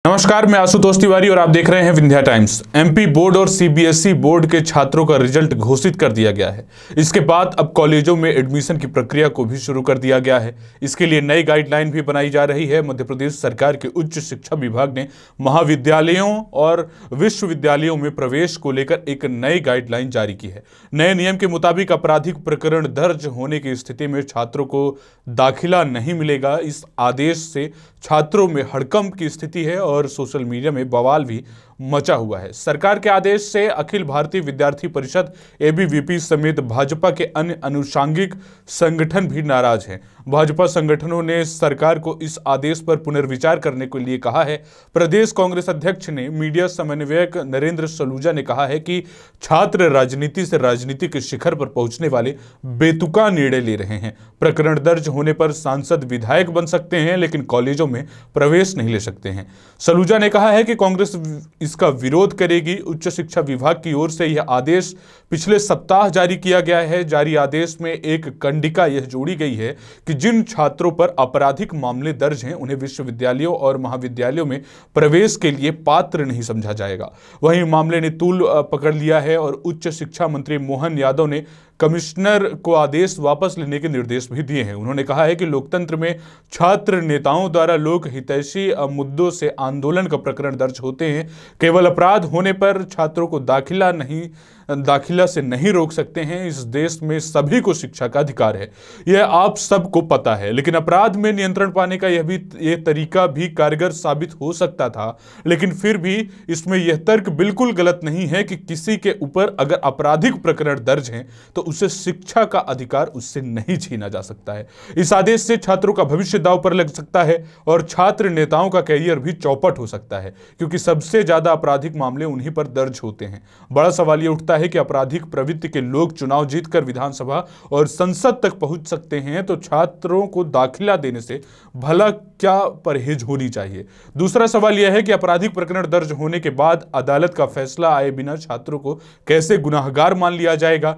नमस्कार, मैं आशुतोष तिवारी और आप देख रहे हैं विंध्या टाइम्स। एमपी बोर्ड और सीबीएसई बोर्ड के छात्रों का रिजल्ट घोषित कर दिया गया है। इसके बाद अब कॉलेजों में एडमिशन की प्रक्रिया को भी शुरू कर दिया गया है। इसके लिए नई गाइडलाइन भी बनाई जा रही है। मध्य प्रदेश सरकार के उच्च शिक्षा विभाग ने महाविद्यालयों और विश्वविद्यालयों में प्रवेश को लेकर एक नई गाइडलाइन जारी की है। नए नियम के मुताबिक आपराधिक प्रकरण दर्ज होने की स्थिति में छात्रों को दाखिला नहीं मिलेगा। इस आदेश से छात्रों में हड़कंप की स्थिति है और सोशल मीडिया में बवाल भी मचा हुआ है। सरकार के आदेश से अखिल भारतीय विद्यार्थी परिषद एबीवीपी समेत भाजपा के अन्य अनुषांगिक संगठन भी नाराज हैं। भाजपा संगठनों ने सरकार को इस आदेश पर पुनर्विचार करने के लिए कहा है। प्रदेश कांग्रेस अध्यक्ष ने मीडिया समन्वयक नरेंद्र सलूजा ने कहा है कि छात्र राजनीति से राजनीतिक शिखर पर पहुंचने वाले बेतुका निर्णय ले रहे हैं। प्रकरण दर्ज होने पर सांसद विधायक बन सकते हैं, लेकिन कॉलेजों में प्रवेश नहीं ले सकते हैं। सलूजा ने कहा है कि कांग्रेस इसका विरोध करेगी। उच्च शिक्षा विभाग की ओर से यह आदेश पिछले सप्ताह जारी किया गया है। जारी आदेश में एक कंडिका यह जोड़ी गई है कि जिन छात्रों पर आपराधिक मामले दर्ज हैं उन्हें विश्वविद्यालयों और महाविद्यालयों में प्रवेश के लिए पात्र नहीं समझा जाएगा। वहीं मामले ने तूल पकड़ लिया है और उच्च शिक्षा मंत्री मोहन यादव ने कमिश्नर को आदेश वापस लेने के निर्देश भी दिए हैं। उन्होंने कहा है कि लोकतंत्र में छात्र नेताओं द्वारा लोक हितैषी मुद्दों से आंदोलन का प्रकरण दर्ज होते हैं। केवल अपराध होने पर छात्रों को दाखिला से नहीं रोक सकते हैं। इस देश में सभी को शिक्षा का अधिकार है, यह आप सबको पता है। लेकिन अपराध में नियंत्रण पाने का यह तरीका भी कारगर साबित हो सकता था। लेकिन फिर भी इसमें यह तर्क बिल्कुल गलत नहीं है कि किसी के ऊपर अगर आपराधिक प्रकरण दर्ज हैं तो उसे शिक्षा का अधिकार उससे नहीं छीना जा सकता है। इस आदेश से छात्रों का भविष्य दांव पर लग सकता है और छात्र नेताओं का कैरियर भी चौपट हो सकता है, क्योंकि सबसे ज्यादा आपराधिक मामले उन्हीं पर दर्ज होते हैं। बड़ा सवाल यह उठता है कि आपराधिक प्रवृत्ति के लोग चुनाव जीतकर विधानसभा और संसद तक पहुंच सकते हैं, तो छात्रों को दाखिला देने से भला क्या परहेज होनी चाहिए। दूसरा सवाल यह है कि आपराधिक प्रकरण दर्ज होने के बाद अदालत का फैसला आए बिना छात्रों को कैसे गुनाहगार मान लिया जाएगा।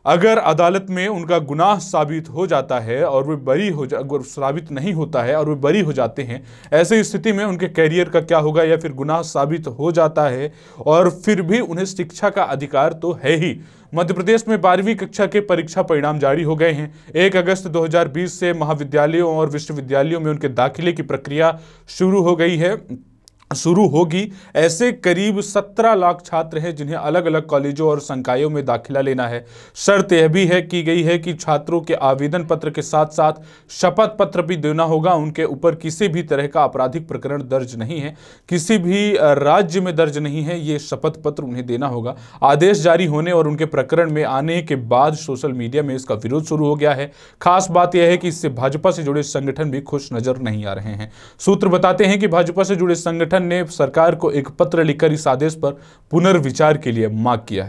अगर अदालत में उनका गुनाह साबित हो जाता है और वे साबित नहीं होता है और वे बरी हो जाते हैं, ऐसी स्थिति में उनके कैरियर का क्या होगा। या फिर गुनाह साबित हो जाता है और फिर भी उन्हें शिक्षा का अधिकार तो है ही। मध्य प्रदेश में 12वीं कक्षा के परीक्षा परिणाम जारी हो गए हैं। 1 अगस्त 2020 से महाविद्यालयों और विश्वविद्यालयों में उनके दाखिले की प्रक्रिया शुरू होगी। ऐसे करीब 17 लाख छात्र हैं जिन्हें अलग अलग कॉलेजों और संकायों में दाखिला लेना है। शर्त यह भी की गई है कि छात्रों के आवेदन पत्र के साथ साथ शपथ पत्र भी देना होगा। उनके ऊपर किसी भी तरह का आपराधिक प्रकरण दर्ज नहीं है, किसी भी राज्य में दर्ज नहीं है, ये शपथ पत्र उन्हें देना होगा। आदेश जारी होने और उनके प्रकरण में आने के बाद सोशल मीडिया में इसका विरोध शुरू हो गया है। खास बात यह है कि इससे भाजपा से जुड़े संगठन भी खुश नजर नहीं आ रहे हैं। सूत्र बताते हैं कि भाजपा से जुड़े संगठन ने सरकार को एक पत्र लिखकर इस आदेश पर पुनर्विचार के लिए मांग किया है।